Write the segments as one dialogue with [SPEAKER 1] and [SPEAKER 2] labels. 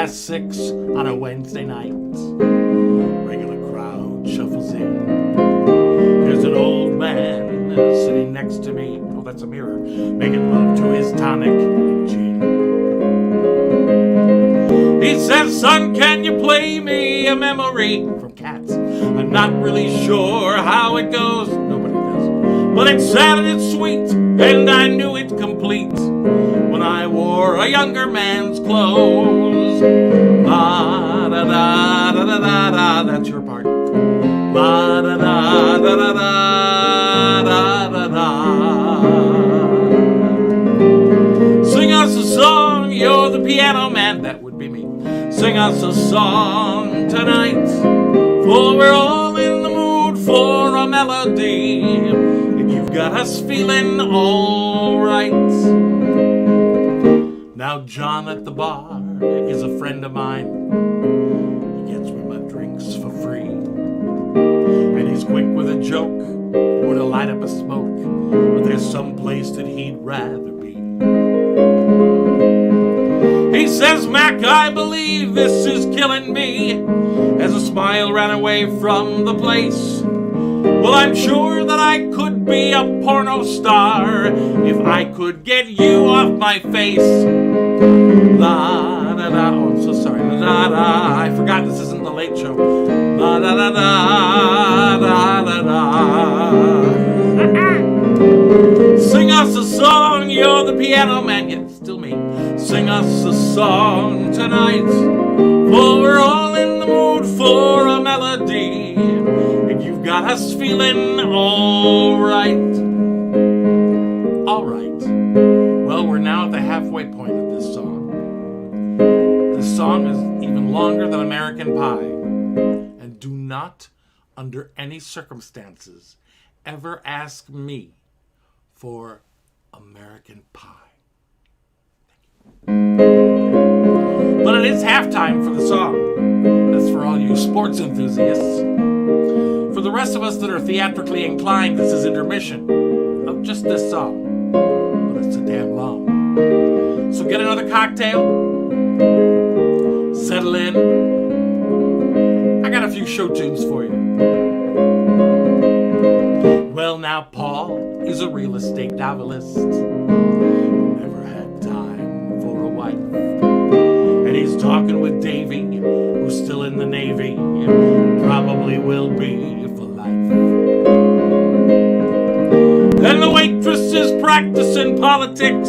[SPEAKER 1] 6 on a Wednesday night. Regular crowd shuffles in. There's an old man sitting next to me. Oh, that's a mirror. Making love to his tonic and gin. He says, son, can you play me a memory from Cats? I'm not really sure how it goes. Nobody does. But it's sad and it's sweet, and I knew it complete when I wore a younger man's clothes. La da da da da da da. That's your part. La da da da da da da da. Sing us a song, you're the piano man. That would be me. Sing us a song tonight, for we're all in the mood for a melody, and you've got us feeling all right. Now John at the bar is a friend of mine. He gets me my drinks for free, and he's quick with a joke or to light up a smoke, but there's some place that he'd rather be. He says, Mac, I believe this is killing me, as a smile ran away from the place. Well, I'm sure that I could be a porno star if I could get you off my face. La da da. Oh, I'm so sorry. La da da. I forgot this isn't the Late Show. La da da da da da da. Sing us a song, you're the piano man. Yeah, still me. Sing us a song tonight, for we're all in the mood for a melody, and you've got us feeling all right. All right. Well, we're now at the halfway point of this song. This song is even longer than American Pie. And do not, under any circumstances, ever ask me for American Pie. But it is halftime for the song. That's for all you sports enthusiasts. For the rest of us that are theatrically inclined, this is intermission of just this song. But it's so damn long. So get another cocktail. Settle in. I got a few show tunes for you. Well, now Paul is a real estate novelist. Never had time for a wife. And he's talking with Davy, who's still in the Navy. Probably will be for life. And the waitress is practicing politics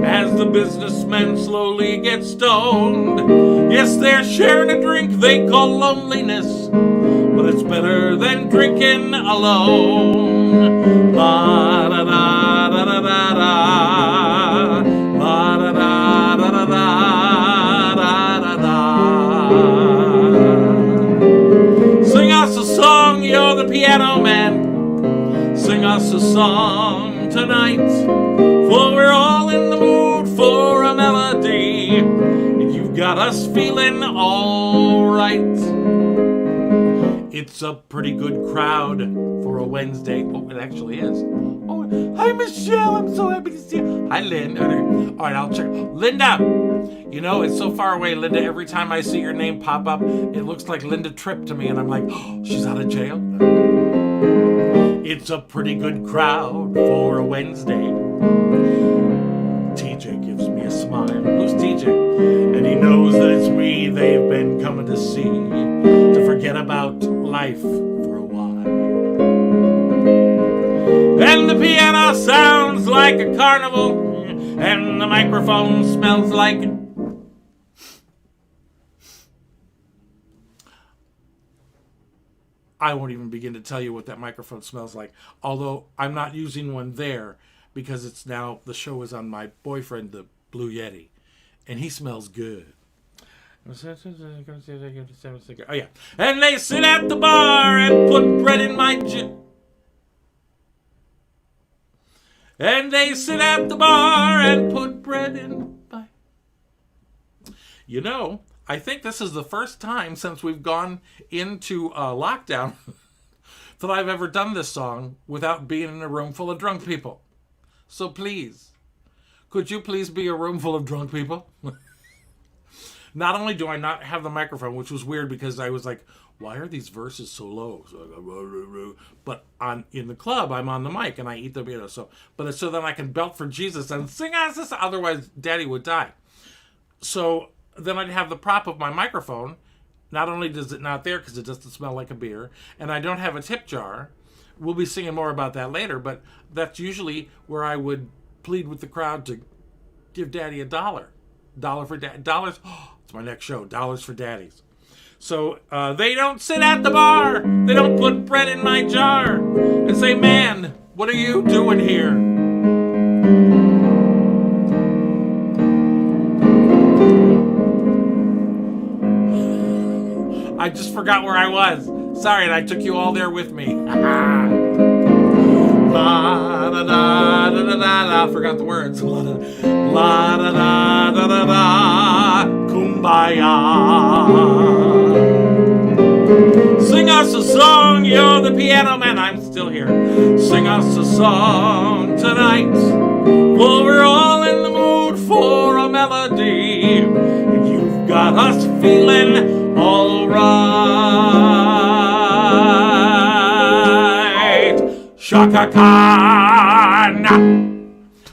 [SPEAKER 1] as the businessmen slowly get stoned. Yes, they're sharing a drink they call loneliness, but it's better than drinking alone. La da da da da da da. La da da da da da da da. Sing us a song, you're the piano man. Sing us a song tonight, for we're all in the mood for a melody, and you've got us feeling all right. It's a pretty good crowd for a Wednesday. Oh, it actually is. Oh, hi, Michelle. I'm so happy to see you. Hi, Lynn. All right, I'll check. Linda. You know, it's so far away, Linda. Every time I see your name pop up, it looks like Linda Tripp to me, and I'm like, oh, she's out of jail. It's a pretty good crowd for a Wednesday. TJ gives me a smile. Who's TJ? And he knows that it's me they've been coming to see, to forget about life for a while. And the piano sounds like a carnival, and the microphone smells like... I won't even begin to tell you what that microphone smells like. Although I'm not using one there because it's now, the show is on my boyfriend, the Blue Yeti. And he smells good. Oh, yeah. And they sit at the bar and put bread in my And they sit at the bar and put bread in my... You know, I think this is the first time since we've gone into lockdown that I've ever done this song without being in a room full of drunk people. So please, could you please be a room full of drunk people? not only do I not have the microphone, which was weird because I was like, why are these verses so low? So I go, but in the club, I'm on the mic and I eat the, so then I can belt for Jesus and sing as this. Otherwise, Daddy would die. So then I'd have the prop of my microphone. Not only does it not there because it doesn't smell like a beer, and I don't have a tip jar. We'll be singing more about that later, but that's usually where I would plead with the crowd to give Daddy $1. $1 for Daddy. Dollars. Oh, it's my next show. $1 for Daddies. So they don't sit at the bar. They don't put bread in my jar and say, man, what are you doing here? I just forgot where I was. Sorry, and I took you all there with me. La da da da da da. Forgot the words. La da da da da da da. Kumbaya. Sing us a song, you're the piano man. I'm still here. Sing us a song tonight. Well, we're all in the mood for a melody. You've got us feeling all right. Shaka Khan.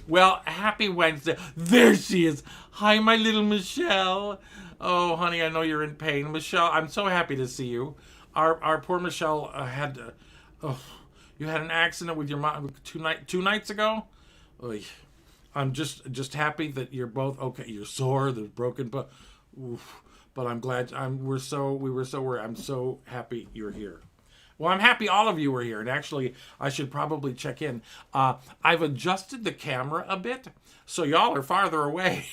[SPEAKER 1] Well, happy Wednesday. There she is. Hi, my little Michelle. Oh, honey, I know you're in pain. Michelle, I'm so happy to see you. Our poor Michelle you had an accident with your mom two nights ago. Oy. I'm just happy that you're both okay. You're sore. There's broken, but I'm glad. We were so worried. I'm so happy you're here. Well, I'm happy all of you are here. And actually, I should probably check in. I've adjusted the camera a bit, so y'all are farther away,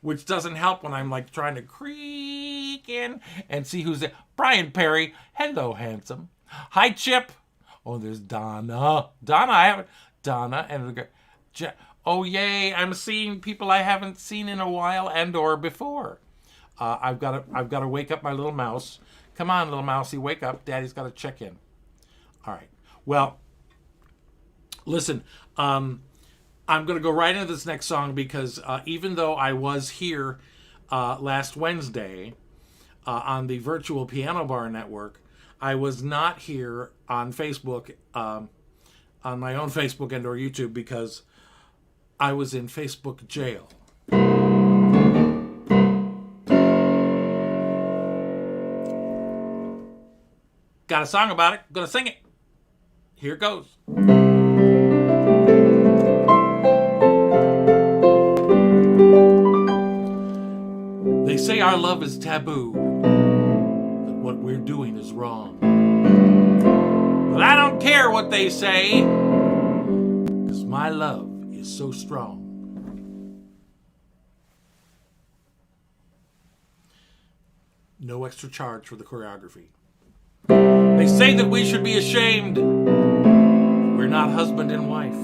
[SPEAKER 1] which doesn't help when I'm like trying to creak in and see who's there. Brian Perry, hello, handsome. Hi, Chip. Oh, there's Donna. Donna and oh yay! I'm seeing people I haven't seen in a while and or before. I've got to wake up my little mouse. Come on, little mousey, wake up. Daddy's got to check in. All right. Well, listen. I'm going to go right into this next song because even though I was here last Wednesday on the Virtual Piano Bar Network, I was not here on Facebook, on my own Facebook and or YouTube because I was in Facebook jail. Got a song about it. Gonna sing it. Here it goes. They say our love is taboo, that what we're doing is wrong. But I don't care what they say, 'cause my love is so strong. No extra charge for the choreography. They say that we should be ashamed. We're not husband and wife.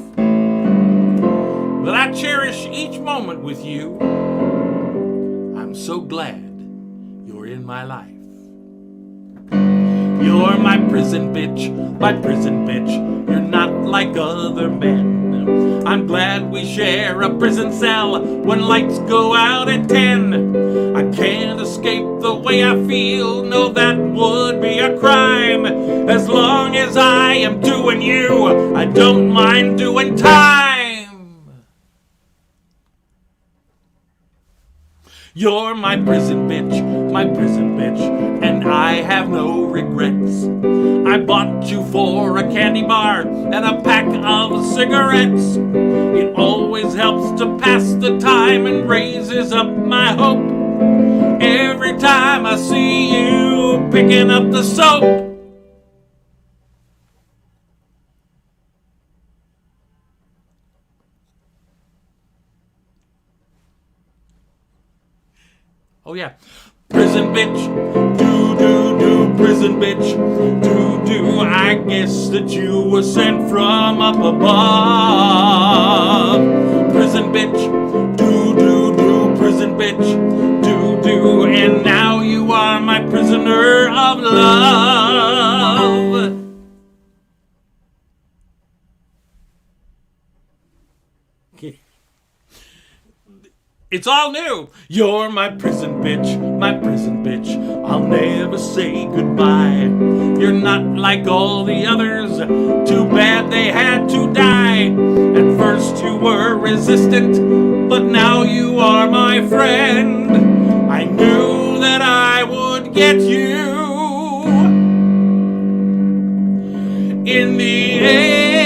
[SPEAKER 1] But I cherish each moment with you. I'm so glad you're in my life. You're my prison bitch, my prison bitch. You're not like other men. I'm glad we share a prison cell when lights go out at 10. I can't escape the way I feel. No, that would be a crime. As long as I am doing you, I don't mind doing time. You're my prison bitch, and I have no regrets. I bought you for a candy bar and a pack of cigarettes. It always helps to pass the time and raises up my hope. Every time I see you picking up the soap. Oh yeah. Prison bitch, do, prison bitch, do. I guess that you were sent from up above. Prison bitch, do, prison bitch, do. And now you are my prisoner of love. It's all new. You're my prison bitch, my prison bitch. I'll never say goodbye. You're not like all the others. Too bad they had to die. At first you were resistant, but now you are my friend. I knew that I would get you in the end.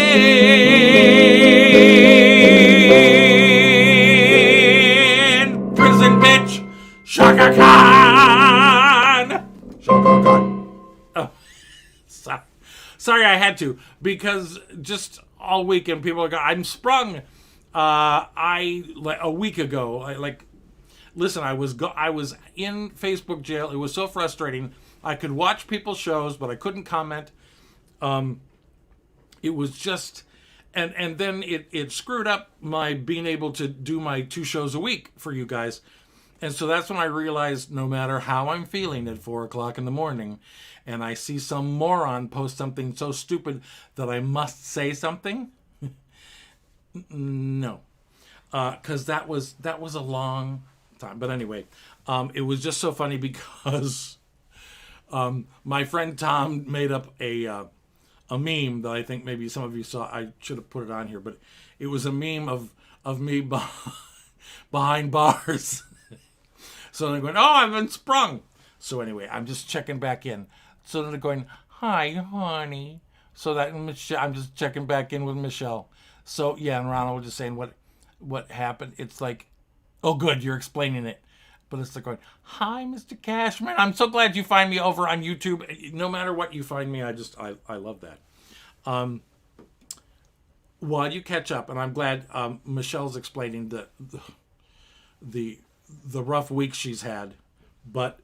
[SPEAKER 1] Prison bitch, Shaka Khan. Shaka Khan. Oh, sorry, I had to, because just all weekend people are going, I'm sprung. A week ago, listen, I was in Facebook jail. It was so frustrating. I could watch people's shows, but I couldn't comment. It was just, and then it screwed up my being able to do my 2 shows a week for you guys. And so that's when I realized, no matter how I'm feeling at 4 o'clock in the morning, and I see some moron post something so stupid that I must say something, no, because that was a long time. But anyway, it was just so funny because my friend Tom made up a meme that I think maybe some of you saw. I should have put it on here, but it was a meme of me behind bars. So they're going, oh, I've been sprung. So anyway, I'm just checking back in. So they're going, hi, honey. So that I'm just checking back in with Michelle. So yeah, and Ronald was just saying what happened. It's like, oh, good, you're explaining it. But it's like going, hi, Mr. Cashman. I'm so glad you find me over on YouTube. No matter what you find me, I love that. While you catch up, and I'm glad Michelle's explaining the rough week she's had, but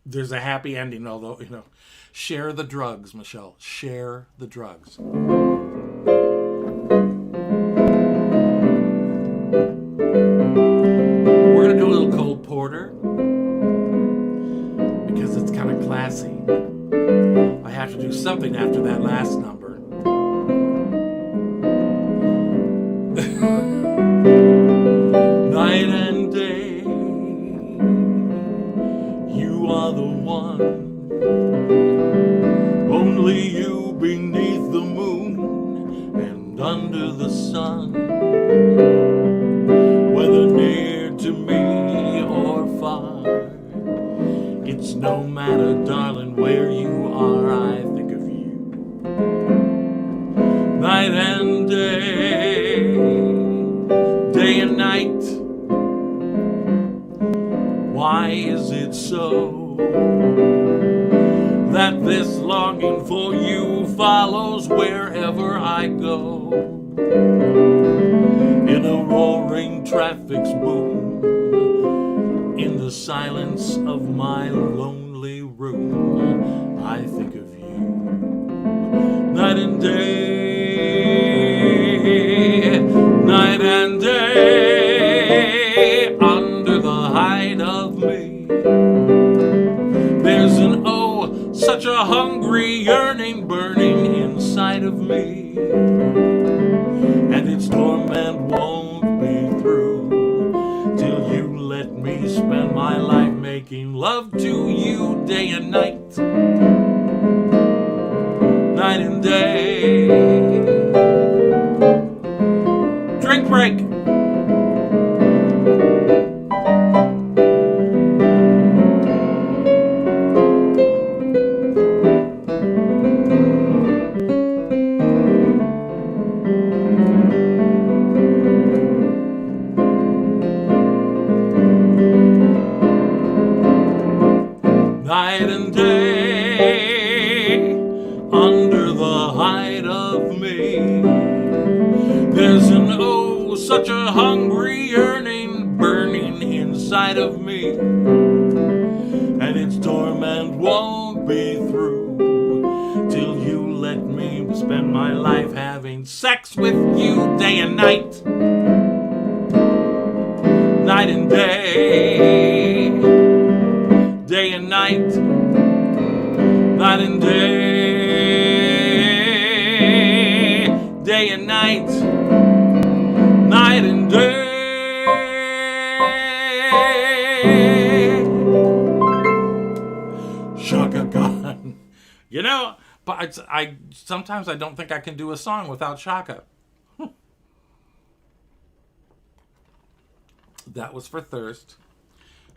[SPEAKER 1] there's a happy ending. Although, share the drugs, Michelle. Share the drugs. We're gonna do a little cold porter because it's kind of classy. I have to do something after that last number. Night and day, you are the one. Only you beneath the moon and under the sun. Whether near to me or far, it's no matter, darling, where you are, I think of you. Night and day, day and night. Why is it so that this longing for you follows wherever I go? In a roaring traffic's boom, in the silence of my lonely room, I think of you. Night and day, night and day, under the hide of me. There's an such a hungry yearning burning inside of me, and its torment won't be through till you let me spend my life making love to you day and night, night and day. Drink break. Night and day, under the hide of me, there's an such a hungry yearning burning inside of me, and its torment won't be through till you let me spend my life having sex with you day and night, night and day, day and night, night and day, day and night, night and day. But I sometimes I don't think I can do a song without Shaka. That was for thirst.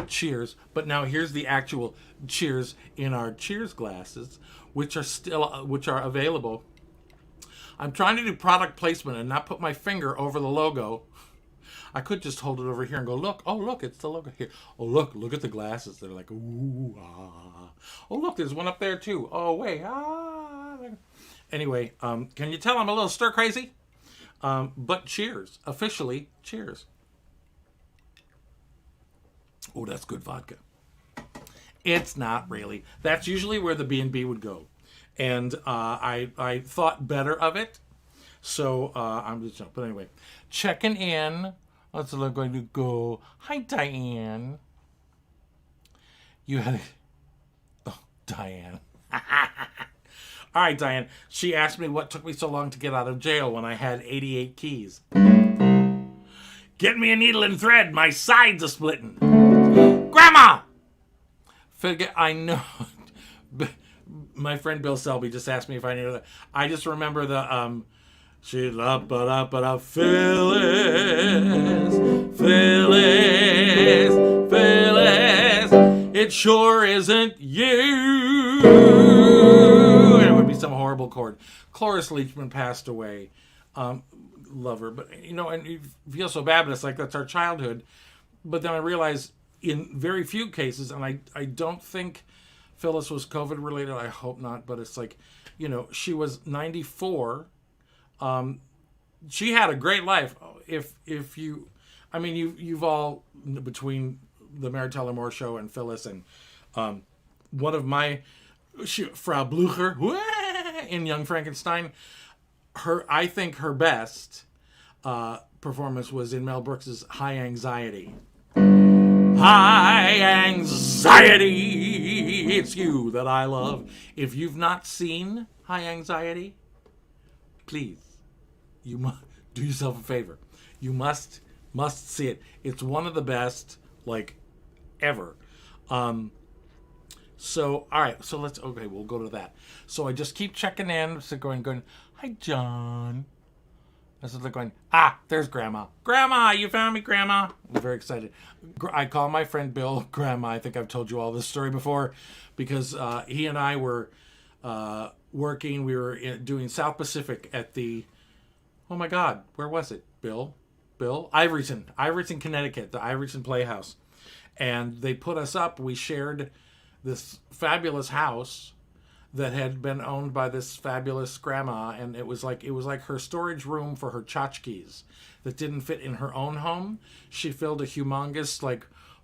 [SPEAKER 1] Cheers. But now here's the actual cheers in our cheers glasses, which are available. I'm trying to do product placement and not put my finger over the logo. I could just hold it over here and go, look. Oh, look, it's the logo here. Oh, look at the glasses. They're like, ooh, ah. Oh, look, there's one up there too. Oh, wait, ah. Anyway, can you tell I'm a little stir crazy? But cheers. Officially, cheers. Oh, that's good vodka. It's not really. That's usually where the B&B would go. And I thought better of it. So I'm just, but anyway, checking in. Let's look, going to go. Hi, Diane. You had, Diane. All right, Diane. She asked me what took me so long to get out of jail when I had 88 keys. Get me a needle and thread. My sides are splitting. Grandma! I know. My friend Bill Selby just asked me if I knew that. I just remember the, she's up, Phyllis. It sure isn't you. And it would be some horrible chord. Cloris Leachman passed away. Love her. But, and you feel so bad, but it's like that's our childhood. But then I realized in very few cases, and I don't think Phyllis was COVID related. I hope not. But it's like, she was 94. She had a great life. If you, you've all, between the Mary Tyler Moore Show and Phyllis and one of my, Frau Blucher in Young Frankenstein, I think her best performance was in Mel Brooks's High Anxiety. High anxiety, it's you that I love. If you've not seen High Anxiety, please, you must do yourself a favor. You must see it. It's one of the best, ever. So, all right. So we'll go to that. So I just keep checking in. So going, hi, John. I was going, there's Grandma. Grandma, you found me, Grandma. I'm very excited. I call my friend Bill Grandma. I think I've told you all this story before because he and I were working. We were doing South Pacific at the, oh my God, where was it? Bill? Iverson, Connecticut, the Iverson Playhouse. And they put us up. We shared this fabulous house that had been owned by this fabulous grandma, and it was like her storage room for her tchotchkes that didn't fit in her own home. She filled a humongous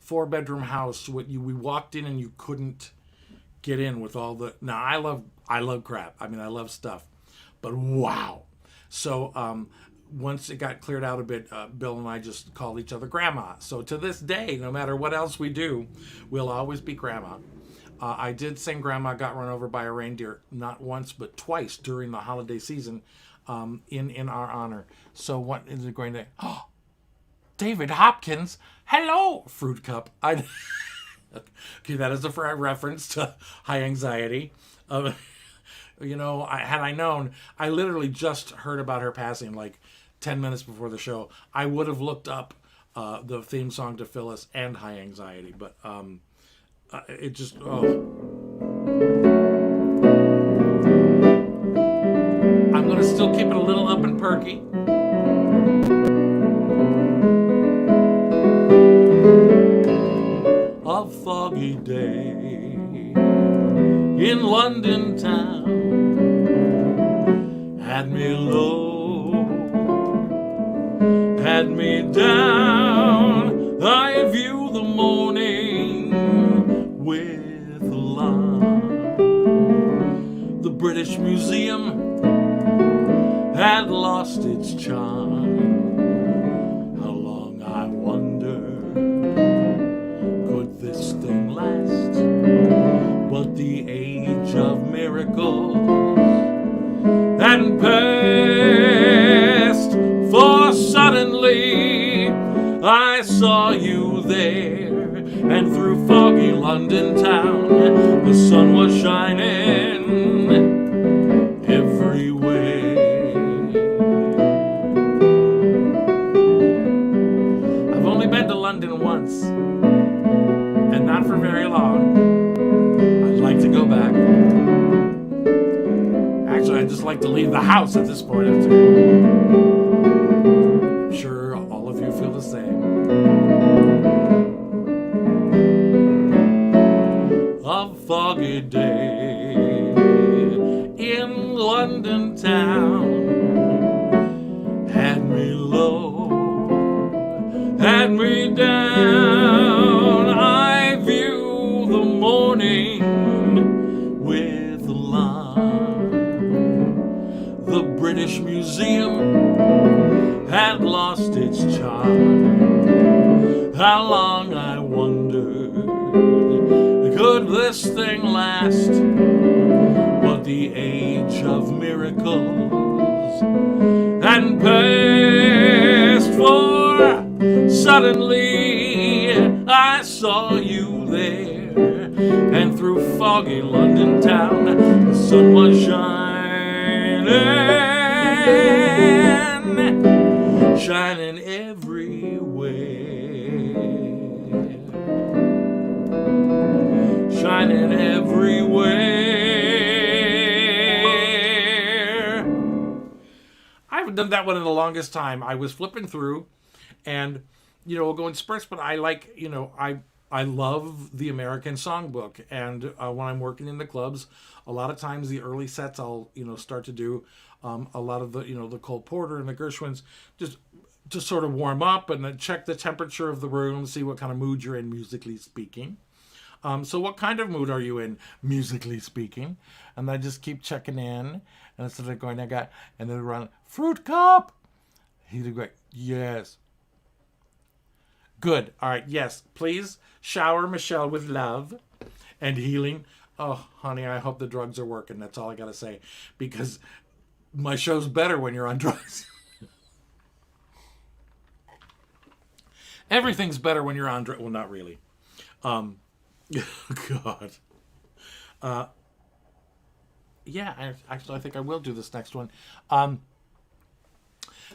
[SPEAKER 1] 4-bedroom house. We walked in and you couldn't get in with all the. Now I love crap. I love stuff, but wow. So once it got cleared out a bit, Bill and I just called each other Grandma. So to this day, no matter what else we do, we'll always be Grandma. I did sing Grandma Got Run Over by a Reindeer not once but twice during the holiday season in our honor. So what is it going to... Oh, David Hopkins. Hello, Fruit Cup. Okay, that is a reference to High Anxiety. Had I known, I literally just heard about her passing 10 minutes before the show. I would have looked up the theme song to Phyllis and High Anxiety, but... it just, I'm going to still keep it a little up and perky. A foggy day in London town had me low, had me down. I view the morning with love. The British Museum had lost its charm. How long, I wonder, could this thing last? But the age of miracles hadn't passed, for suddenly I saw you there. And through foggy London town, the sun was shining. just like to leave the house at this point. I'm sure all of you feel the same. A foggy day in London town had me low, had me down. I view the morning with alarm. The British Museum had lost its charm. How long, I wondered, could this thing last? But the age of miracles had passed, for suddenly I saw you there, and through foggy London town the sun was shining everywhere, shining everywhere. I haven't done that one in the longest time. I was flipping through, and we'll go in spurts, but I like, I love the American Songbook, and when I'm working in the clubs, a lot of times the early sets I'll start to do a lot of the the Cole Porter and the Gershwins, just to sort of warm up and then check the temperature of the room, see what kind of mood you're in musically speaking. So what kind of mood are you in musically speaking? And I just keep checking in, and instead of going, and then run fruit cup. He'd go, yes. Good. All right. Yes. Please shower Michelle with love and healing. Oh, honey, I hope the drugs are working. That's all I got to say. Because my show's better when you're on drugs. Everything's better when you're on drugs. Well, not really. God. Yeah, actually, I think I will do this next one.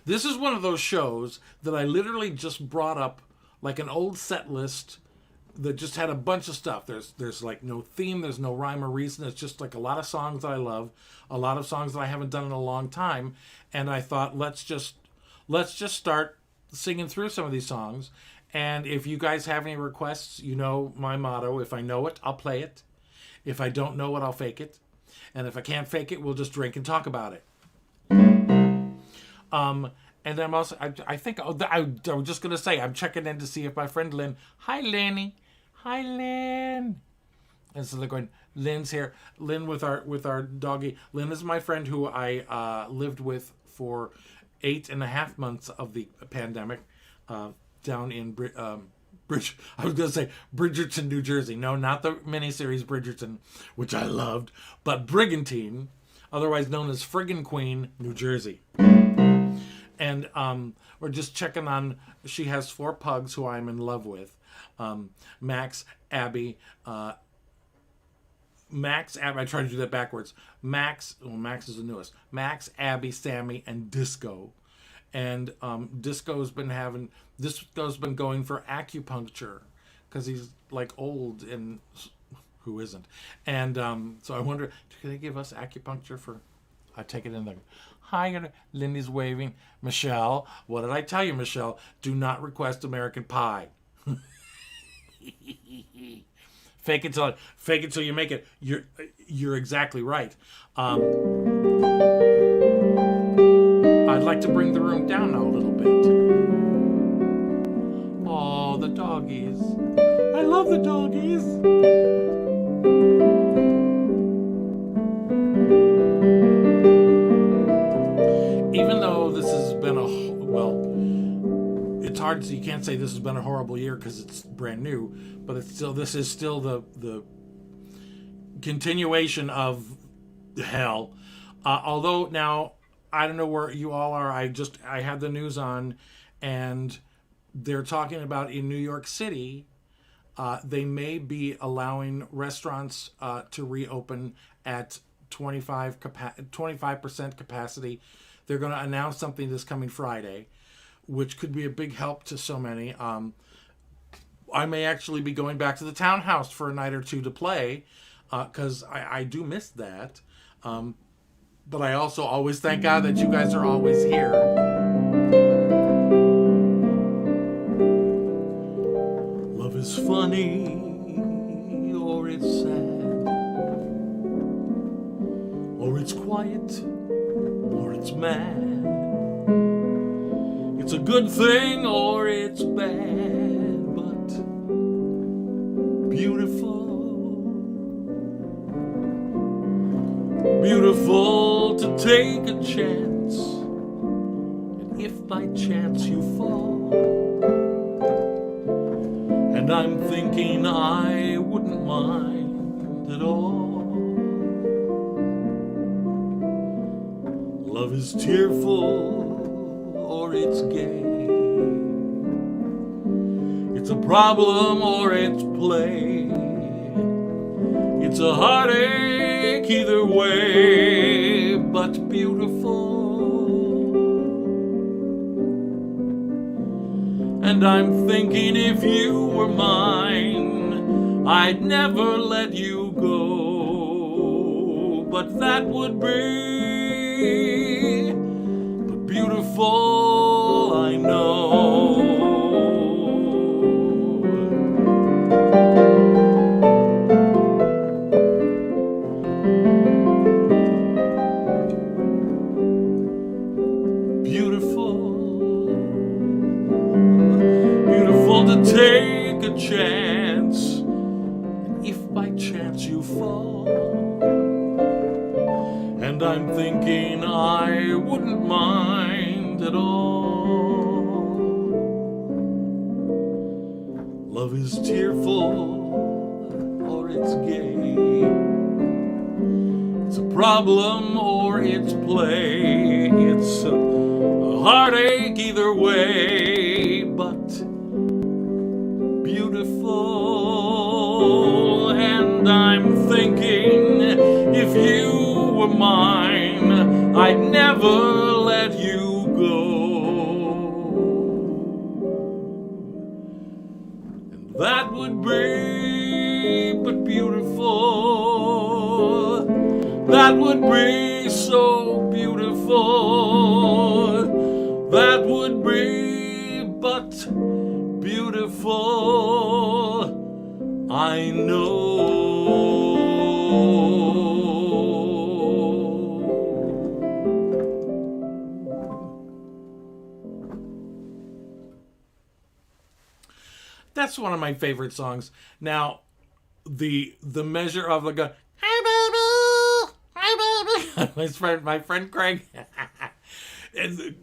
[SPEAKER 1] This is one of those shows that I literally just brought up like an old set list that just had a bunch of stuff. There's like no theme, there's no rhyme or reason. It's just like a lot of songs that I love, a lot of songs that I haven't done in a long time, and I thought let's just start singing through some of these songs. And if you guys have any requests, my motto: if I know it, I'll play it. If I don't know it, I'll fake it. And if I can't fake it, we'll just drink and talk about it. And I'm also, I think, I was just going to say, I'm checking in to see if my friend Lynn, hi Lenny, hi Lynn. And so they're going, Lynn's here. Lynn with our doggy. Lynn is my friend who I lived with for 8.5 months of the pandemic down in I was going to say Bridgerton, New Jersey. No, not the miniseries Bridgerton, which I loved, but Brigantine, otherwise known as Friggin' Queen, New Jersey. And we're just checking on, she has 4 pugs who I'm in love with. Max, Abby, I tried to do that backwards. Max is the newest. Max, Abby, Sammy, and Disco. And Disco's been going for acupuncture because he's like old, and who isn't? And so I wonder, do they give us acupuncture for? I take it in the. Hi, Lindy's waving. Michelle, what did I tell you, Michelle? Do not request American Pie. Fake it till you make it. You're exactly right. I'd like to bring the room down now a little bit. Oh, the doggies. I love the doggies. Even though this has been it's hard to, you can't say this has been a horrible year because it's brand new, but this is still the continuation of hell. Although now, I don't know where you all are. I had the news on, and they're talking about in New York City, they may be allowing restaurants to reopen at 25% capacity. They're going to announce something this coming Friday, which could be a big help to so many. I may actually be going back to the townhouse for a night or two to play, because I do miss that. But I also always thank God that you guys are always here. Love is funny, or it's sad, or it's quiet, or it's mad. It's a good thing or it's bad, but beautiful. Beautiful to take a chance, and if by chance you fall, and I'm thinking I wouldn't mind at all. Love is tearful or it's gay. It's a problem or it's play. It's a heartache either way, but beautiful. And I'm thinking if you were mine, I'd never let you go. But that would be beautiful, I know. Beautiful to take a chance, and if by chance you fall, and I'm thinking I wouldn't mind at all. Love is tearful or it's gay. It's a problem or it's play. It's a heartache either way, but beautiful. And I'm thinking if you were mine, I'd never let you go. And that would be but beautiful. That would be so beautiful. That would be but beautiful, I know. That's one of my favorite songs. Now, the measure of like a "Hey baby, hey baby," my friend Craig. And,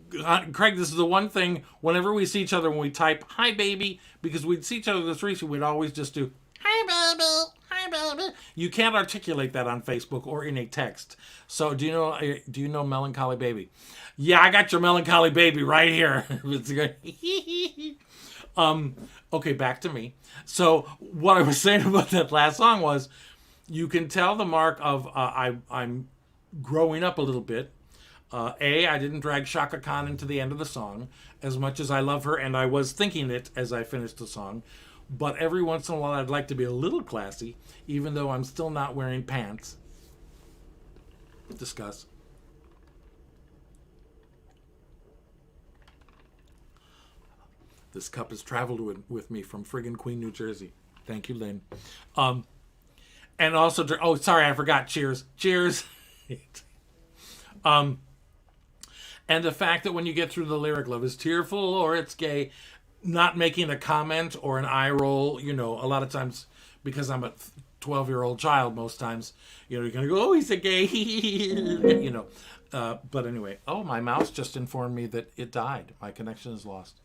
[SPEAKER 1] Craig, this is the one thing. Whenever we see each other, when we type "Hi baby," because we'd see each other this recent, we'd always just do "Hi baby, hi baby." You can't articulate that on Facebook or in a text. So do you know "Melancholy Baby"? Yeah, I got your "Melancholy Baby" right here. Okay, back to me. So what I was saying about that last song was, you can tell the mark of I'm growing up a little bit. I didn't drag Shaka Khan into the end of the song, as much as I love her, and I was thinking it as I finished the song. But every once in a while, I'd like to be a little classy, even though I'm still not wearing pants. Discuss. This cup has traveled with me from friggin' Queen, New Jersey. Thank you, Lynn. And also, oh, sorry, I forgot. Cheers. Cheers. And the fact that when you get through the lyric, love is tearful or it's gay, not making a comment or an eye roll, a lot of times, because I'm a 12-year-old child most times, you're going to go, oh, he's a gay, but anyway, my mouse just informed me that it died. My connection is lost.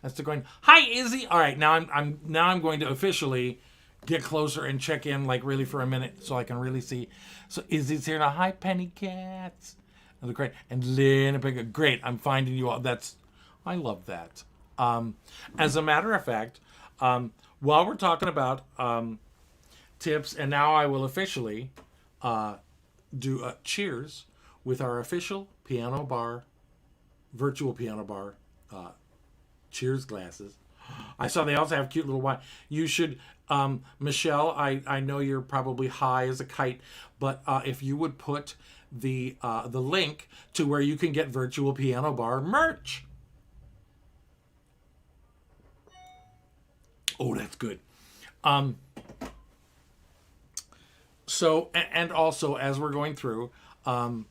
[SPEAKER 1] That's going, hi, Izzy. All right, now I'm going to officially get closer and check in, like, really for a minute so I can really see. So Izzy's here now. Hi, Penny Cats. Great. And Lynn, great. I'm finding you all. I love that. As a matter of fact, while we're talking about tips, and now I will officially do a cheers with our official piano bar, virtual piano bar, cheers glasses. I saw they also have cute little wine. You should, Michelle, I know you're probably high as a kite, but if you would put the link to where you can get Virtual Piano Bar merch. Oh, that's good. So, and also as we're going through, the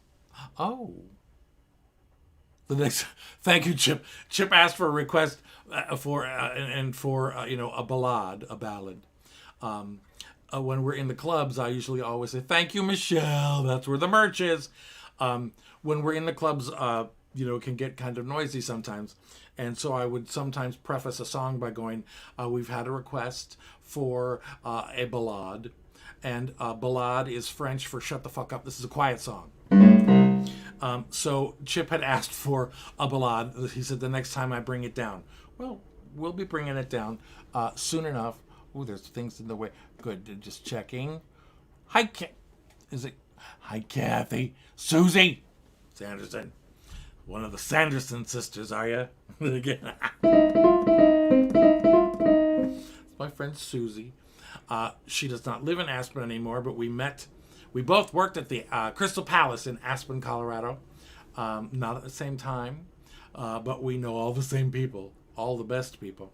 [SPEAKER 1] next, thank you, Chip. Chip asked for a request for a ballad. When we're in the clubs, I usually always say, "Thank you, Michelle." That's where the merch is. When we're in the clubs, it can get kind of noisy sometimes, and so I would sometimes preface a song by going, "We've had a request for a ballad," and ballad is French for "shut the fuck up. This is a quiet song." So Chip had asked for a ballad. He said, "The next time I bring it down." Well, we'll be bringing it down soon enough. Oh, there's things in the way. Good. Just checking. Hi, Hi, Kathy. Susie Sanderson. One of the Sanderson sisters, are you? My friend Susie. She does not live in Aspen anymore, but we both worked at the Crystal Palace in Aspen, Colorado. Not at the same time, but we know all the same people, all the best people.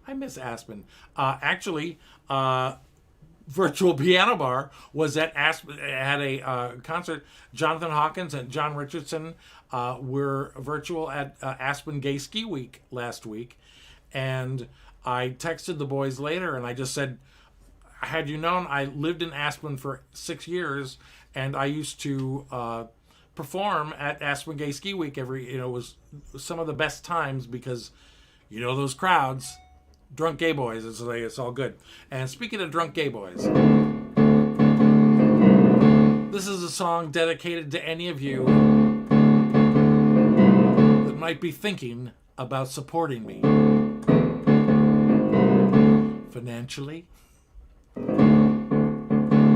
[SPEAKER 1] I miss Aspen. Actually, Virtual Piano Bar was at Aspen, had a concert. Jonathan Hawkins and John Richardson were virtual at Aspen Gay Ski Week last week. And I texted the boys later and I just said, had you known, I lived in Aspen for 6 years and I used to perform at Aspen Gay Ski Week it was some of the best times because, those crowds, drunk gay boys, it's all good. And speaking of drunk gay boys, this is a song dedicated to any of you that might be thinking about supporting me financially,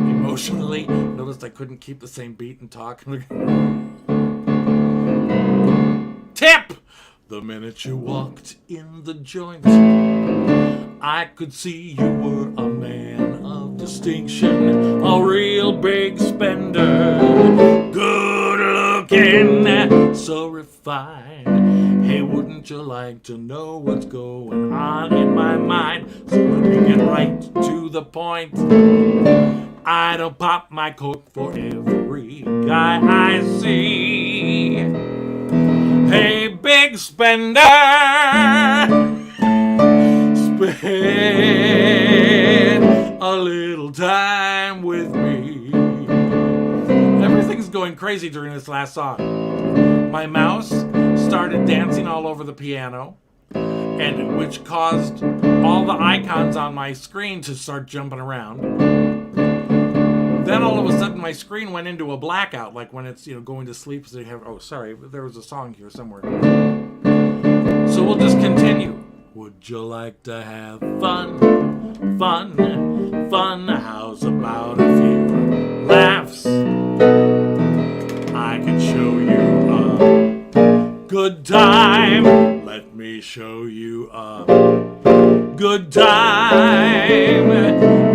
[SPEAKER 1] emotionally. Noticed I couldn't keep the same beat and talk. Tip! The minute you walked in the joint, I could see you were a man of distinction, a real big spender, good looking, so refined. Hey, wouldn't you like to know what's going on in my mind? So let me get right to the point. I don't pop my cork for every guy I see. Hey, big spender, spend a little time with me. Everything's going crazy during this last song. My mouse started dancing all over the piano, and which caused all the icons on my screen to start jumping around. Then all of a sudden my screen went into a blackout, like when it's going to sleep. So there was a song here somewhere. So we'll just continue. Would you like to have fun? How's about a few laughs? I can show you a good time. Let me show you a good time.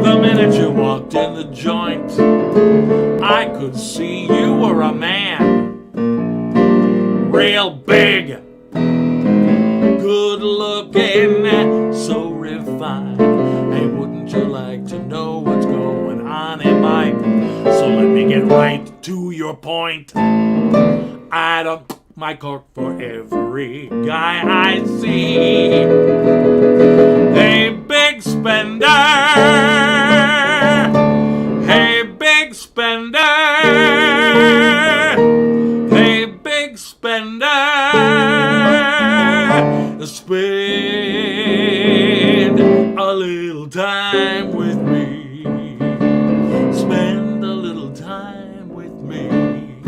[SPEAKER 1] The minute you walked in the joint, I could see you were a man, real big, good looking, so refined. Hey, wouldn't you like to know what's going on in my... So let me get right to your point. I don't my cork for every guy I see. Hey, big spender. Hey, big spender. Hey, big spender. Spend a little time with me. Spend a little time with me.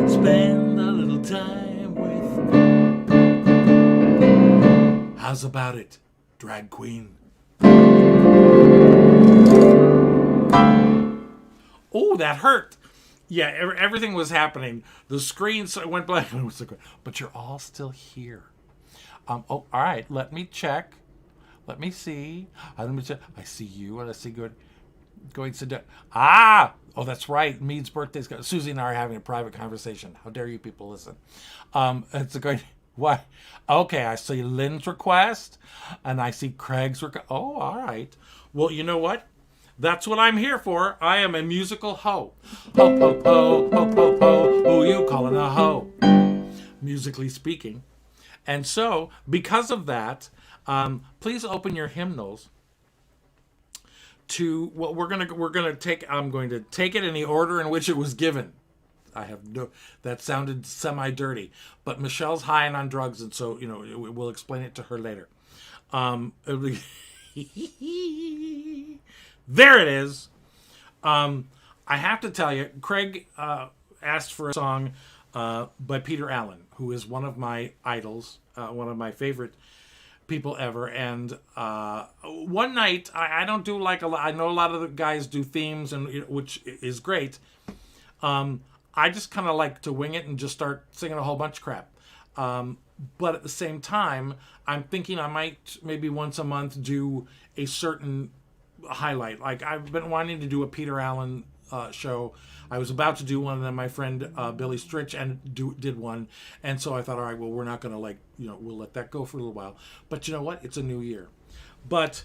[SPEAKER 1] Spend a little time with me. How's about it, drag queen? Oh, that hurt. Yeah, everything was happening. The screen went blank. But you're all still here. All right. Let me check. Let me see. I see you, and I see good. Going to do. Ah! Oh, that's right. Mead's birthday's got. Susie and I are having a private conversation. How dare you people listen? It's a great. What? Okay, I see Lynn's request, and I see Craig's request. Oh, all right. Well, you know what? That's what I'm here for. I am a musical hoe. Ho, ho, ho, ho, ho, ho. Who you calling a hoe? Musically speaking. And so, because of that, please open your hymnals to what we're gonna take. I'm going to take it in the order in which it was given. I have no. That sounded semi-dirty, but Michelle's high and on drugs, and so we'll explain it to her later. There it is. I have to tell you, Craig asked for a song by Peter Allen, who is one of my idols, one of my favorite people ever. And one night, I don't do like a lot. I know a lot of the guys do themes, and which is great. I just kind of like to wing it and just start singing a whole bunch of crap. But at the same time, I'm thinking I might maybe once a month do a certain highlight. Like I've been wanting to do a Peter Allen show. I was about to do one, and then my friend Billy Stritch did one, and so I thought, all right, well, we're not going to we'll let that go for a little while. But you know what? It's a new year. But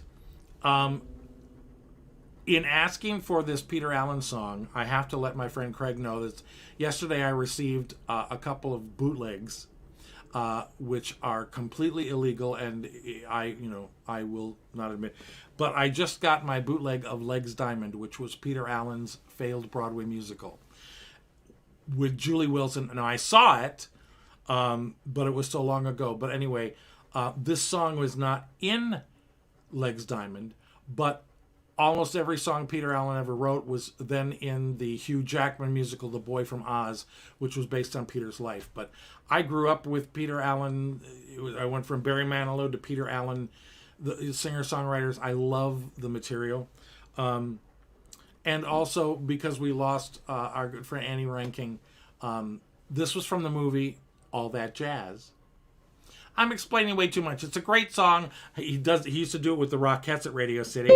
[SPEAKER 1] in asking for this Peter Allen song, I have to let my friend Craig know that yesterday I received a couple of bootlegs, which are completely illegal, and I will not admit. But I just got my bootleg of Legs Diamond, which was Peter Allen's failed Broadway musical with Julie Wilson. Now, I saw it, but it was so long ago. But anyway, this song was not in Legs Diamond, but almost every song Peter Allen ever wrote was then in the Hugh Jackman musical, The Boy from Oz, which was based on Peter's life. But I grew up with Peter Allen. I went from Barry Manilow to Peter Allen, the singer-songwriters. I love the material. And also, because we lost our good friend Annie Ranking, this was from the movie All That Jazz. I'm explaining way too much. It's a great song. He used to do it with the Rockettes at Radio City.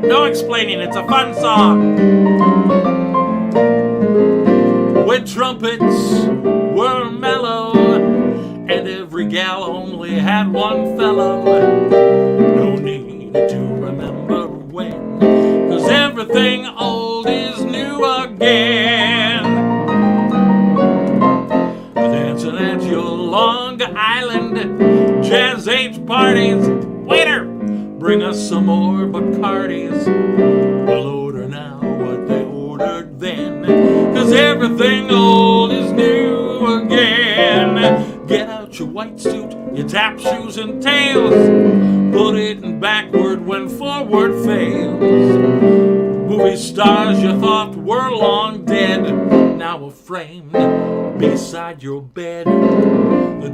[SPEAKER 1] No explaining. It's a fun song. When trumpets were mellow and every gal only had one fellow, no need to remember when, 'cause everything old is new again. Dancing at your Long Island Jazz Age parties. Waiter, bring us some more Bacardis. We'll order now what they ordered then, 'cause everything old is new again. Get out your white suit, your tap shoes and tails. Put it in backward when forward fails. Movie stars you thought were long dead, now are framed beside your bed.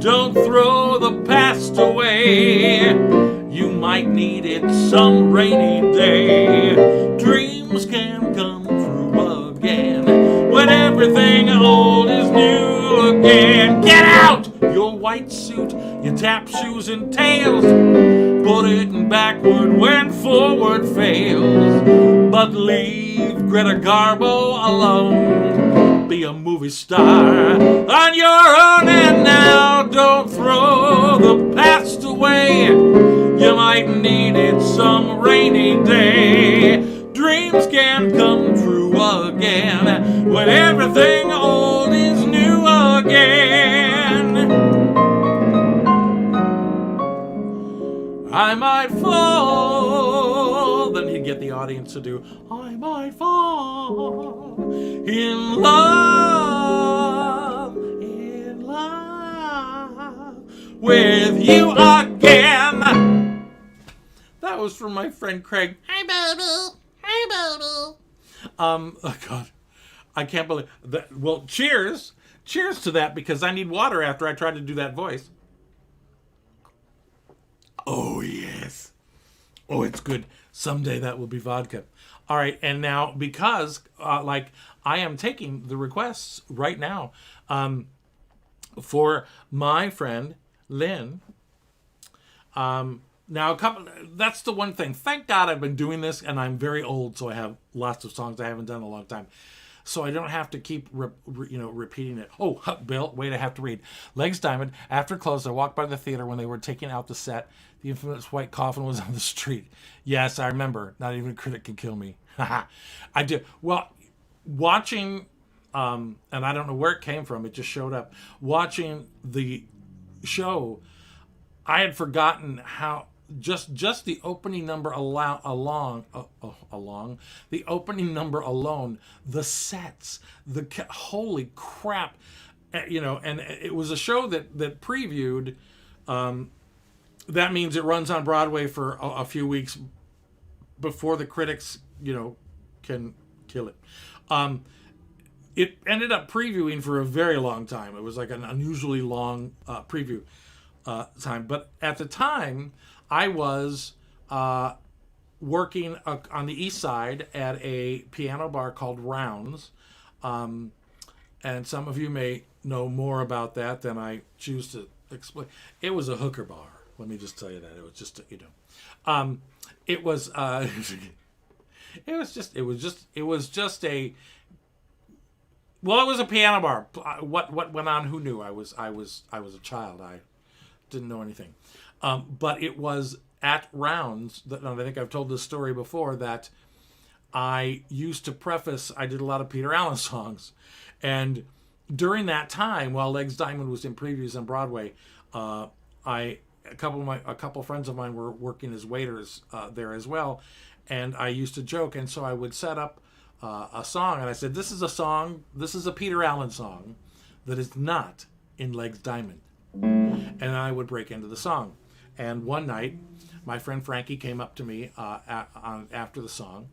[SPEAKER 1] Don't throw the past away, you might need it some rainy day. Dreams can come true again when everything old is new again. Get out your white suit, your tap shoes and tails. Put it in backward when forward fails. But leave Greta Garbo alone. Be a movie star on your own, and now don't throw the past away. You might need it some rainy day. Dreams can come true again when everything old is new again. I might fall. Then he'd get the audience to do, I might fall in love with you again. That was from my friend Craig. Hi, baby. Hi, baby. Oh God, I can't believe that. Well, cheers to that, because I need water after I try to do that voice. Oh yes. Oh, it's good. Someday that will be vodka. All right, and now because I am taking the requests right now for my friend Lynn. Now, that's the one thing. Thank God I've been doing this, and I'm very old, so I have lots of songs I haven't done in a long time. So I don't have to keep repeating it. Oh, Bill, wait, I have to read. Legs Diamond, after close, I walked by the theater when they were taking out the set. The infamous white coffin was on the street. Yes, I remember. Not even a critic can kill me. I do. Well, watching, and I don't know where it came from. It just showed up. Watching the show, I had forgotten how just the opening number along the opening number alone, the sets, holy crap, and it was a show that previewed. That means it runs on Broadway for a few weeks before the critics, can kill it. It ended up previewing for a very long time. It was like an unusually long preview time. But at the time, I was working on the East Side at a piano bar called Rounds. And some of you may know more about that than I choose to explain. It was a hooker bar. Let me just tell you that. It was just, it was a piano bar. What went on? Who knew? I was a child. I didn't know anything. But it was at Rounds that, and I think I've told this story before, that I used to preface. I did a lot of Peter Allen songs, and during that time, while Legs Diamond was in previews on Broadway, a couple friends of mine were working as waiters there as well, and I used to joke, and so I would set up a song, and I said, this is a Peter Allen song that is not in Legs Diamond. And I would break into the song. And one night, my friend Frankie came up to me after the song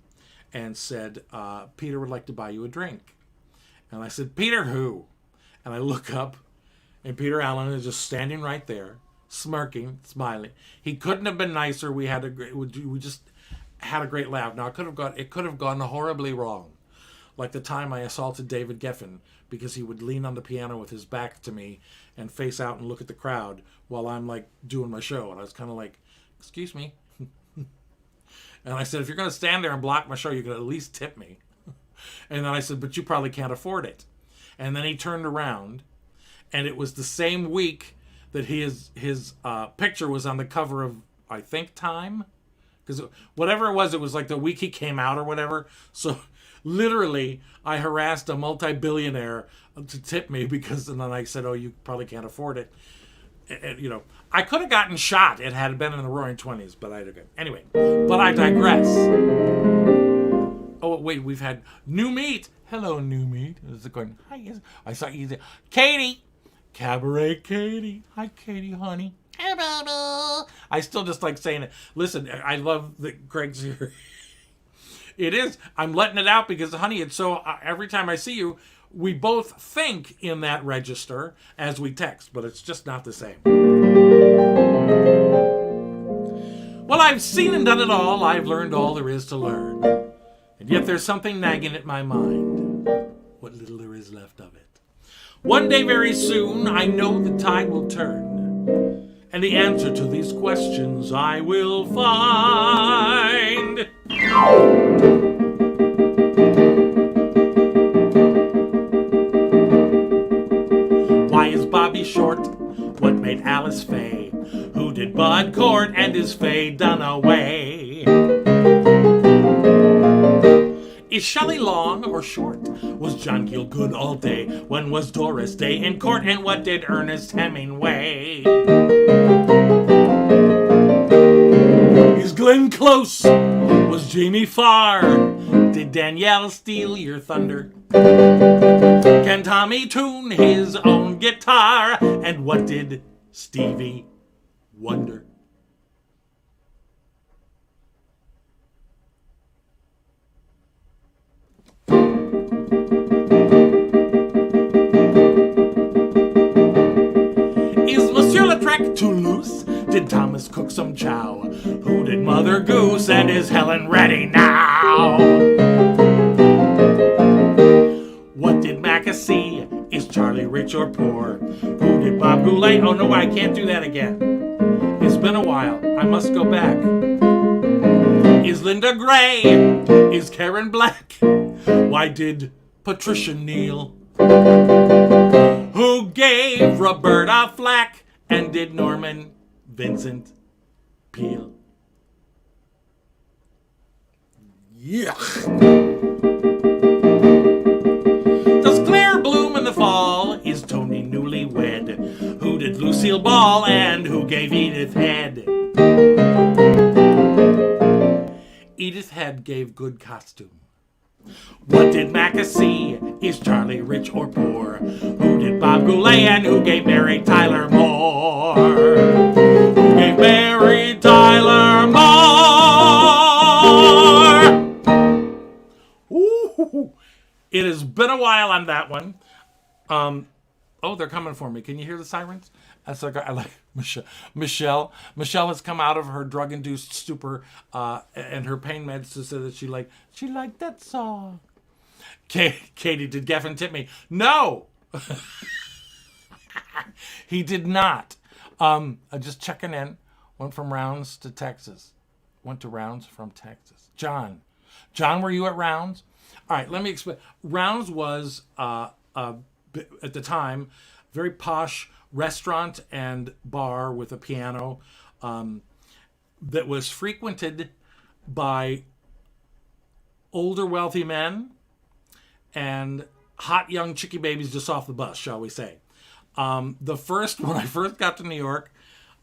[SPEAKER 1] and said, Peter would like to buy you a drink. And I said, Peter who? And I look up, and Peter Allen is just standing right there, smirking, smiling. He couldn't have been nicer. We just had a great laugh. Now, it could have gone horribly wrong. Like the time I assaulted David Geffen because he would lean on the piano with his back to me and face out and look at the crowd while I'm like doing my show. And I was kind of like, excuse me. And I said, if you're going to stand there and block my show, you can at least tip me. And then I said, but you probably can't afford it. And then he turned around, and it was the same week that his picture was on the cover of, I think, Time. Because whatever it was like the week he came out or whatever. So literally, I harassed a multi-billionaire to tip me and then I said, oh, you probably can't afford it. And, I could have gotten shot. It had been in the Roaring 20s, but I didn't. Anyway, but I digress. Oh, wait, we've had New Meat. Hello, New Meat. Is it going? Hi, I saw you there. Katie. Cabaret Katie. Hi, Katie, honey. I still just like saying it. Listen, I love that Craig's here. It is. I'm letting it out because, honey, it's so, every time I see you, we both think in that register as we text, but it's just not the same. Well, I've seen and done it all. I've learned all there is to learn. And yet there's something nagging at my mind. What little there is left of it. One day very soon, I know the tide will turn. And the answer to these questions I will find. Why is Bobby short? What made Alice Faye? Who did Bud court and is Faye done away? Is Shelley long or short? Was John Keel good all day? When was Doris Day in court? And what did Ernest Hemingway? Is Glenn Close? Was Jamie Farr? Did Danielle steal your thunder? Can Tommy tune his own guitar? And what did Stevie Wonder? Too loose? Did Thomas cook some chow? Who did Mother Goose? And is Helen ready now? What did McAssey? Is Charlie rich or poor? Who did Bob Goulet? Oh no, I can't do that again. Is been a while. I must go back. Is Linda Gray? Is Karen Black? Why did Patricia kneel? Who gave Roberta flack? And did Norman Vincent peel? Yuck. Does Claire bloom in the fall? Is Tony newlywed? Who did Lucille ball? And who gave Edith head? Edith Head gave good costume. What did McAssey? Is Charlie rich or poor? Who did Bob Goulet? And who gave Mary Tyler Moore? Who gave Mary Tyler Moore? Ooh, it has been a while on that one. Oh, they're coming for me. Can you hear the sirens? I like Michelle. Michelle has come out of her drug-induced stupor and her pain meds to say that she liked that song. Katie, did Geffen tip me? No, he did not. Just checking in. Went from Rounds to Texas. Went to Rounds from Texas. John, were you at Rounds? All right, let me explain. Rounds was at the time very posh restaurant and bar with a piano that was frequented by older wealthy men and hot young chickie babies just off the bus, shall we say. When I first got to New York,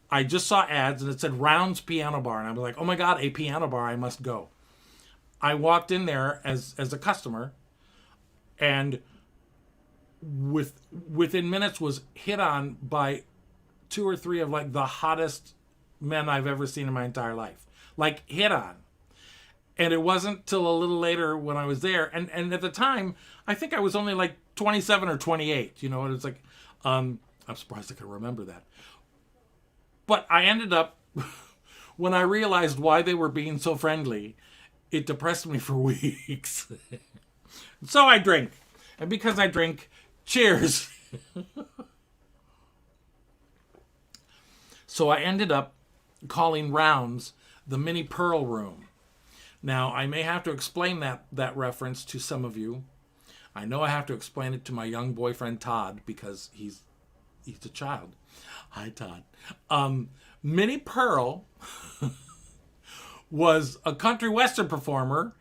[SPEAKER 1] I just saw ads and it said Rounds Piano Bar, and I was like, oh my God, a piano bar, I must go. I walked in there as a customer, and within minutes was hit on by 2 or 3 of like the hottest men I've ever seen in my entire life. Like hit on. And it wasn't till a little later when I was there. And at the time, I think I was only like 27 or 28, and it's like, I'm surprised I could remember that. But I ended up, when I realized why they were being so friendly, it depressed me for weeks. So I drink. And because I drink, cheers. So I ended up calling Rounds the Mini Pearl Room. Now, I may have to explain that reference to some of you. I know I have to explain it to my young boyfriend, Todd, because he's a child. Hi, Todd. Minnie Pearl was a country western performer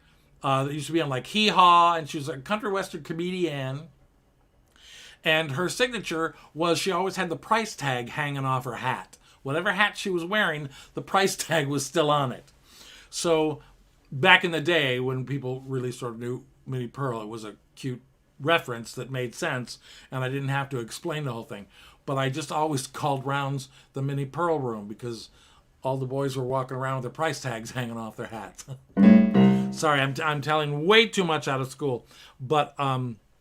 [SPEAKER 1] that used to be on like Hee Haw, and she was a country western comedian. And her signature was she always had the price tag hanging off her hat. Whatever hat she was wearing, the price tag was still on it. So back in the day when people really sort of knew Minnie Pearl, it was a cute reference that made sense, and I didn't have to explain the whole thing. But I just always called Rounds the Minnie Pearl Room because all the boys were walking around with their price tags hanging off their hats. Sorry, I'm telling way too much out of school. But,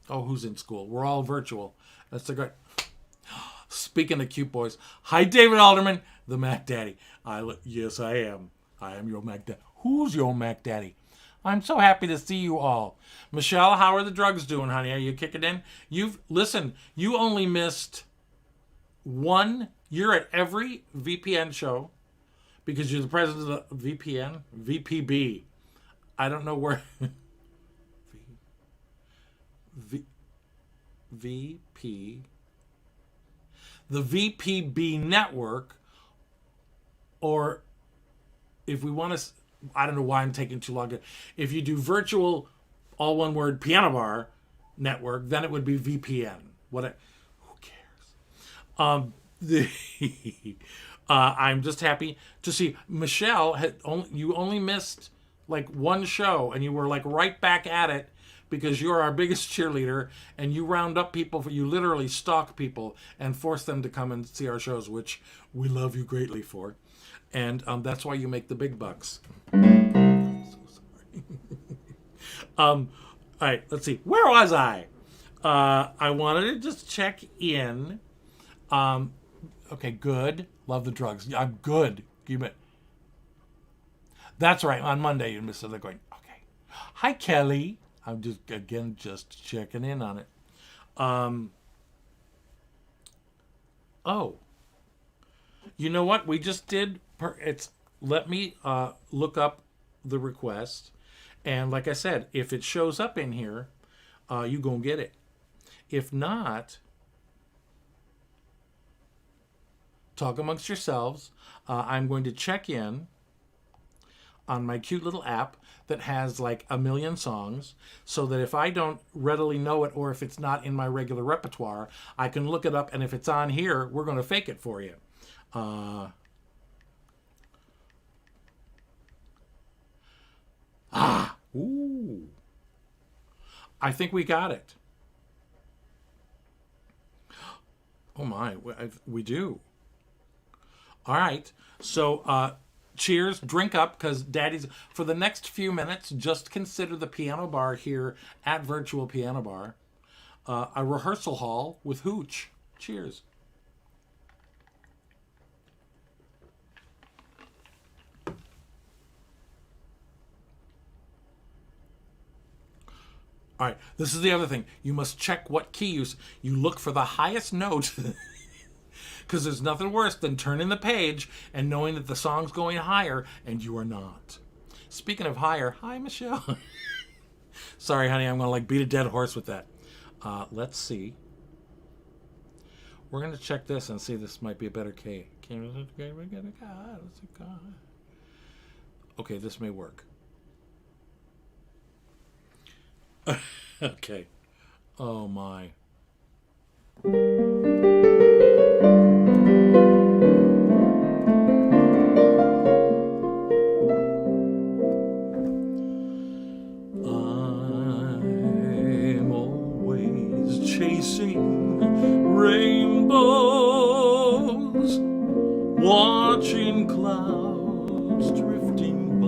[SPEAKER 1] who's in school? We're all virtual. That's a great... Speaking of cute boys. Hi, David Alderman, the Mac Daddy. Yes, I am. I am your Mac Daddy. Who's your Mac Daddy? I'm so happy to see you all. Michelle, how are the drugs doing, honey? Are you kicking in? You only missed one. You're at every VPN show because you're the president of the VPN, VPB. I don't know where. VP. The VPB network, or if we want to, I don't know why I'm taking too long. If you do virtual, all one word, piano bar network, then it would be VPN. Who cares? I'm just happy to see Michelle. You only missed like one show, and you were like right back at it because you're our biggest cheerleader, and you round up people. You literally stalk people and force them to come and see our shows, which we love you greatly for. And that's why you make the big bucks. I'm so sorry. All right, let's see. Where was I? I wanted to just check in. Okay, good. Love the drugs. I'm good. That's right. On Monday, you missed it. They're going, okay. Hi, Kelly. I'm just checking in on it. Oh. You know what? We just did let me look up the request, and like I said, if it shows up in here, you gonna get it. If not, talk amongst yourselves. I'm going to check in on my cute little app that has like 1 million songs, so that if I don't readily know it, or if it's not in my regular repertoire, I can look it up, and if it's on here, we're going to fake it for you. Ooh. I think we got it. Oh my, we do. All right. So, cheers, drink up, because Daddy's, for the next few minutes, just consider the piano bar here at Virtual Piano Bar a rehearsal hall with hooch. Cheers. All right, this is the other thing. You must check what key you look for the highest note, because there's nothing worse than turning the page and knowing that the song's going higher and you are not. Speaking of higher, hi, Michelle. Sorry, honey, I'm going to beat a dead horse with that. Let's see. We're going to check this and see if this might be a better key. Okay, this may work. Okay. Oh my. I'm always chasing rainbows, watching clouds drifting by.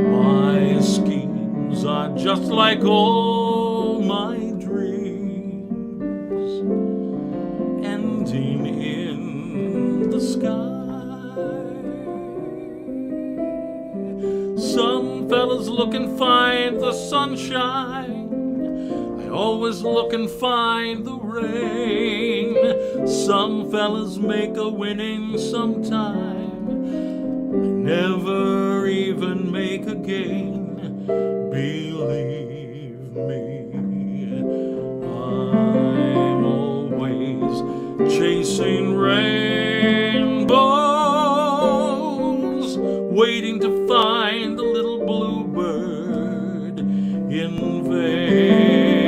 [SPEAKER 1] My schemes are just like all my dreams, ending in the sky. Some fellas look and find the sunshine, I always look and find the rain. Some fellas make a winning sometime, never even make a gain. Believe me, I'm always chasing rainbows, waiting to find the little bluebird in vain.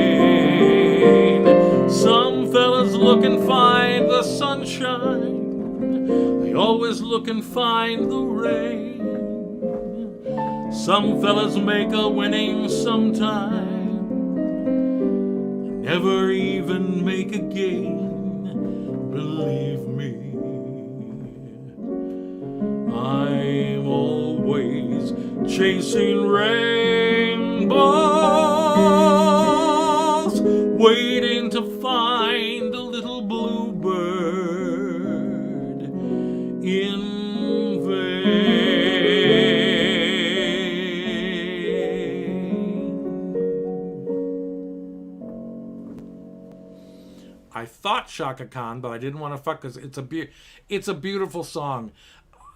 [SPEAKER 1] Some fellas look and find the sunshine, I always look and find the rain. Some fellas make a winning sometime, never even make a gain. Believe me, I'm always chasing rainbows, waiting to find a little bluebird in vain. I thought Shaka Khan, but I didn't want to fuck, because it's a beautiful song.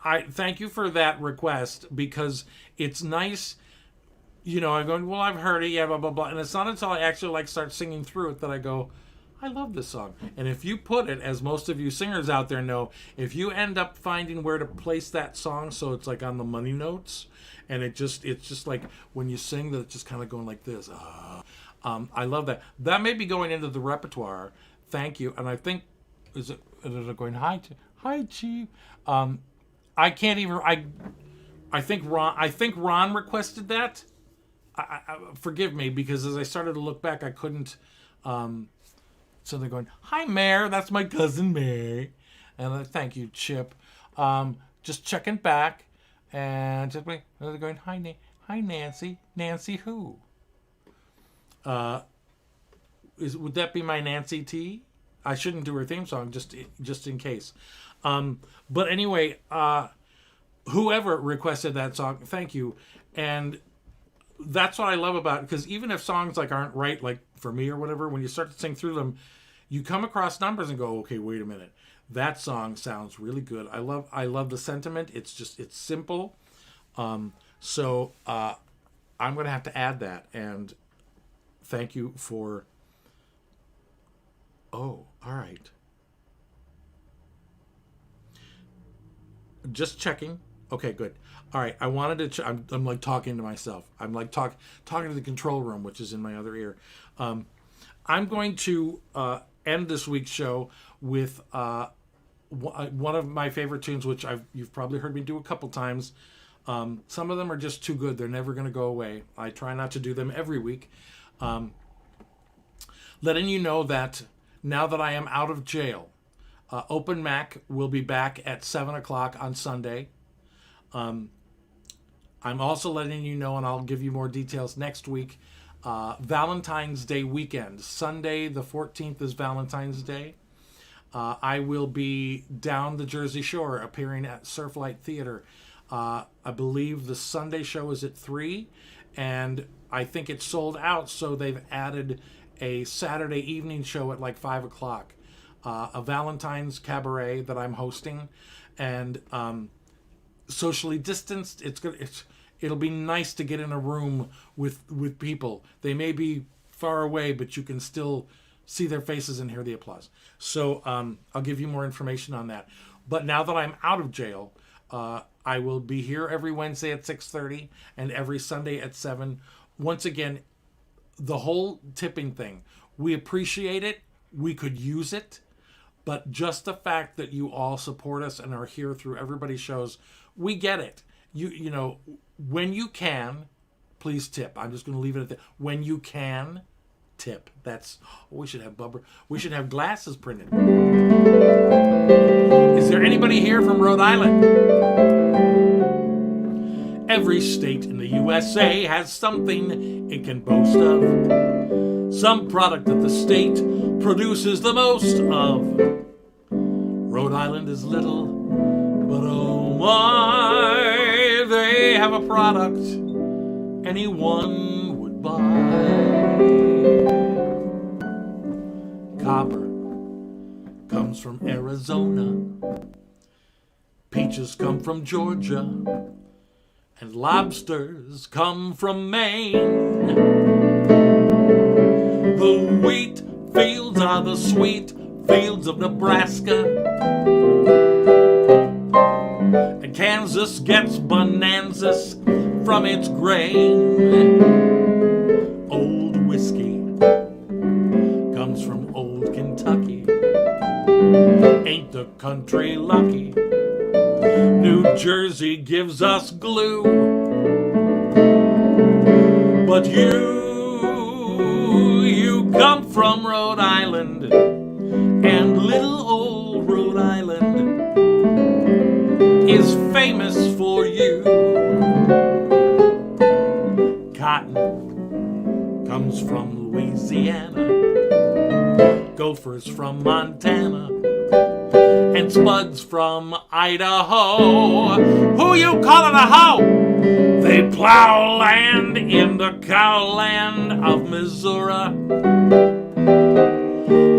[SPEAKER 1] I thank you for that request, because it's nice. You know, I'm going, well, I've heard it, yeah, blah, blah, blah. And it's not until I actually start singing through it that I go, I love this song. And if you put it, as most of you singers out there know, if you end up finding where to place that song so it's on the money notes, and it's just like when you sing that it's just kind of going like this. I love that. That may be going into the repertoire. Thank you. And I think, is it going hi Chief? I can't even. I think Ron requested that. Forgive me, because as I started to look back, I couldn't. So they're going, hi Mare, that's my cousin Mary, and thank you Chip. Just checking back, and just they're going, hi Nancy. Nancy who? Would that be my Nancy T? I shouldn't do her theme song just in case. But anyway, whoever requested that song, thank you. And that's what I love about it, because even if songs aren't right, for me or whatever, when you start to sing through them, you come across numbers and go, okay, wait a minute. That song sounds really good. I love the sentiment. It's simple. So I'm going to have to add that. And thank you for. Oh, all right. Just checking. Okay, good. All right. I wanted to. I'm like talking to myself. I'm like talking to the control room, which is in my other ear. I'm going to end this week's show with one of my favorite tunes, which you've probably heard me do a couple times. Some of them are just too good. They're never going to go away. I try not to do them every week. Letting you know that now that I am out of jail, Open Mac will be back at 7 o'clock on Sunday. I'm also letting you know, and I'll give you more details next week, Valentine's Day weekend. Sunday the 14th is Valentine's Day. I will be down the Jersey Shore appearing at Surflight Theater. I believe the Sunday show is at 3, and I think it's sold out, so they've added a Saturday evening show at like 5 o'clock. A Valentine's cabaret that I'm hosting, and socially distanced. It'll be nice to get in a room with people. They may be far away, but you can still see their faces and hear the applause. So I'll give you more information on that. But now that I'm out of jail, I will be here every Wednesday at 6:30 and every Sunday at 7. Once again, the whole tipping thing, we appreciate it. We could use it. But just the fact that you all support us and are here through everybody's shows, we get it. You know, when you can, please tip. I'm just going to leave it at that. When you can, tip. We should have glasses printed. Is there anybody here from Rhode Island? Every state in the USA has something it can boast of. Some product that the state produces the most of. Rhode Island is little, but oh my, they have a product anyone would buy. Copper comes from Arizona. Peaches come from Georgia. And lobsters come from Maine. The wheat fields are the sweet fields of Nebraska. And Kansas gets bonanzas from its grain. Old whiskey comes from old Kentucky. Ain't the country lucky? New Jersey gives us glue. But you come from Rhode Island, and little old Rhode Island is famous for you. Cotton comes from Louisiana, gophers from Montana, and spuds from Idaho. Who you calling a hoe? They plow land in the cowland of Missouri,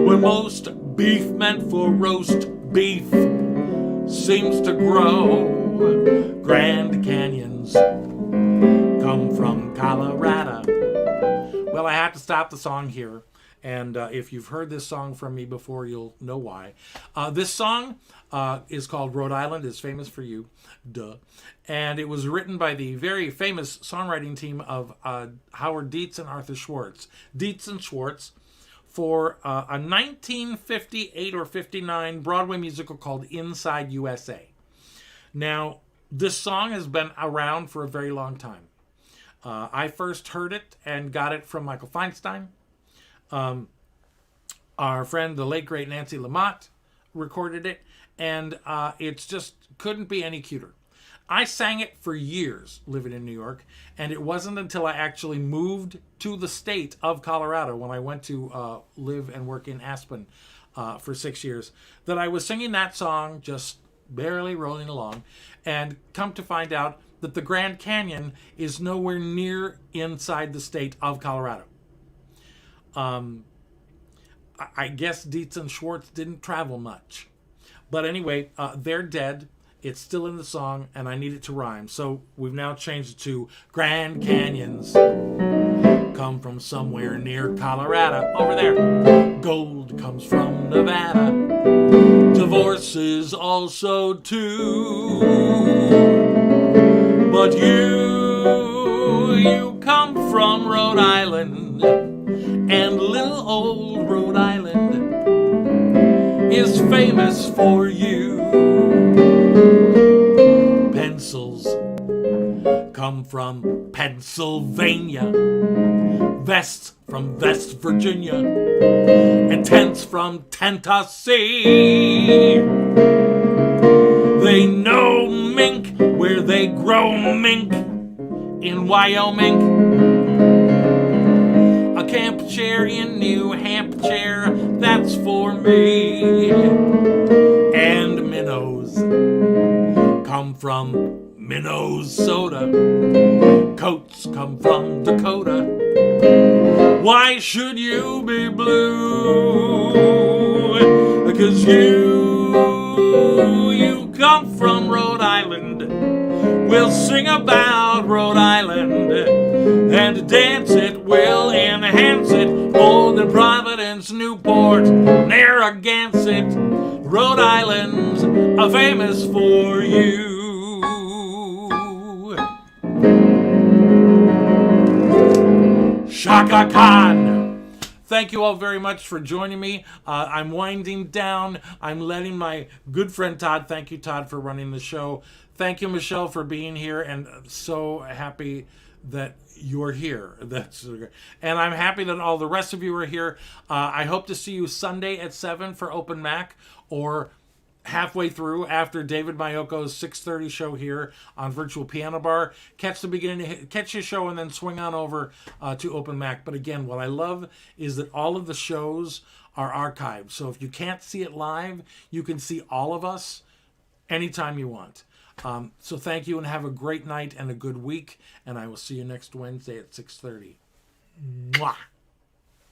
[SPEAKER 1] where most beef meant for roast beef seems to grow. Grand Canyons come from Colorado. Well, I have to stop the song here. And if you've heard this song from me before, you'll know why. This song is called Rhode Island is Famous for You. Duh. And it was written by the very famous songwriting team of Howard Dietz and Arthur Schwartz. Dietz and Schwartz for a 1958 or 59 Broadway musical called Inside USA. Now, this song has been around for a very long time. I first heard it and got it from Michael Feinstein. Our friend, the late great Nancy Lamotte, recorded it, and it's just couldn't be any cuter. I sang it for years living in New York, and it wasn't until I actually moved to the state of Colorado when I went to live and work in Aspen for 6 years that I was singing that song, just barely rolling along, and come to find out that the Grand Canyon is nowhere near inside the state of Colorado. I guess Dietz and Schwartz didn't travel much, But anyway, they're dead. It's still in the song, and I need it to rhyme. So we've now changed it to Grand Canyons come from somewhere near Colorado. Over there. Gold comes from Nevada. Divorces also too. But you come from Rhode Island. And little old Rhode Island is famous for you. Pencils come from Pennsylvania, vests from West Virginia, and tents from Tennessee. They know mink where they grow mink in Wyoming. A camp chair in New Hampshire, that's for me. And minnows come from Minnesota. Coats come from Dakota. Why should you be blue? Because you come from Rhode Island. We'll sing about Rhode Island, and dance it will enhance it more than Providence, Newport, Narragansett. Rhode Island's famous for you. Shaka Khan. Thank you all very much for joining me. I'm winding down. I'm letting my good friend Todd, thank you, Todd, for running the show. Thank you, Michelle, for being here, and so happy that you're here. And I'm happy that all the rest of you are here. I hope to see you Sunday at 7 for Open Mac, or halfway through after David Mayoko's 6:30 show here on Virtual Piano Bar. Catch the beginning, catch your show, and then swing on over to Open Mac. But again, what I love is that all of the shows are archived. So if you can't see it live, you can see all of us anytime you want. So thank you, and have a great night and a good week. And I will see you next Wednesday at 6:30. Mwah!